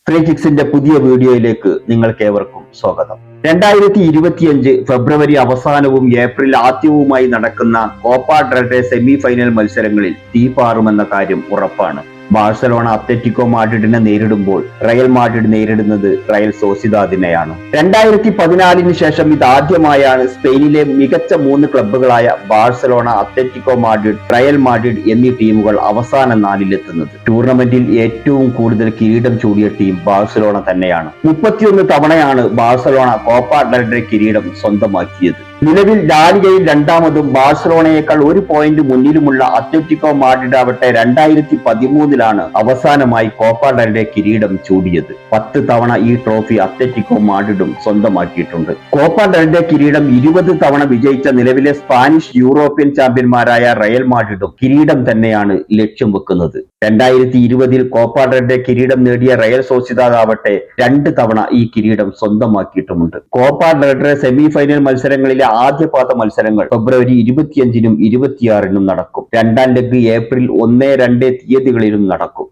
ഫ്രീകിക്സിന്റെ പുതിയ വീഡിയോയിലേക്ക് നിങ്ങൾക്കേവർക്കും സ്വാഗതം. 2025 ഫെബ്രുവരി അവസാനവും ഏപ്രിൽ ആദ്യവുമായി നടക്കുന്ന Copa del Rey semi final മത്സരങ്ങളിൽ തീപാറുമെന്ന കാര്യം ഉറപ്പാണ്. ബാഴ്സലോണ അത്ലറ്റിക്കോ മാഡ്രിഡിനെ നേരിടുമ്പോൾ റയൽ മാഡ്രിഡ് നേരിടുന്നത് റയൽ സോസിദാദിനെയാണ്. 2014 ശേഷം ഇതാദ്യമായാണ് സ്പെയിനിലെ മികച്ച 3 ക്ലബ്ബുകളായ Barcelona, Atletico Madrid, Real Madrid എന്നീ ടീമുകൾ അവസാന 4-ലെത്തുന്നത്. ടൂർണമെന്റിൽ ഏറ്റവും കൂടുതൽ കിരീടം ചൂടിയ ടീം ബാഴ്സലോണ തന്നെയാണ്. 31 തവണയാണ് ബാഴ്സലോണ കോപ്പ ഡെൽ റേ കിരീടം സ്വന്തമാക്കിയത്. നിലവിൽ ലാലിഗയിൽ രണ്ടാമതും ബാഴ്സലോണയേക്കാൾ 1 പോയിന്റ് മുന്നിലുമുള്ള അത്ലറ്റിക്കോ മാഡ്രിഡ് ആവട്ടെ 2013 അവസാനമായി കോപ്പ ഡെൽ റേ കിരീടം ചൂടിയത്. 10 തവണ ഈ ട്രോഫി അത്ലറ്റിക്കോ മാഡ്രിഡും സ്വന്തമാക്കിയിട്ടുണ്ട്. കോപ്പ ഡെൽ റേ കിരീടം 20 തവണ വിജയിച്ച നിലവിലെ സ്പാനിഷ് യൂറോപ്യൻ ചാമ്പ്യന്മാരായ റയൽ മാഡ്രിഡും കിരീടം തന്നെയാണ് ലക്ഷ്യം വെക്കുന്നത്. 2020 കോപ്പ ഡെൽ റേ കിരീടം നേടിയ റയൽ സോസിദാദ് ആവട്ടെ 2 തവണ ഈ കിരീടം സ്വന്തമാക്കിയിട്ടുമുണ്ട്. Copa del Rey semi final മത്സരങ്ങളിലെ ആദ്യ പാദ മത്സരങ്ങൾ ഫെബ്രുവരി 25-നും 26-നും നടക്കും. രണ്ടാം ലെഗ് ഏപ്രിൽ 1, 2 തീയതികളിലും നടക്കും.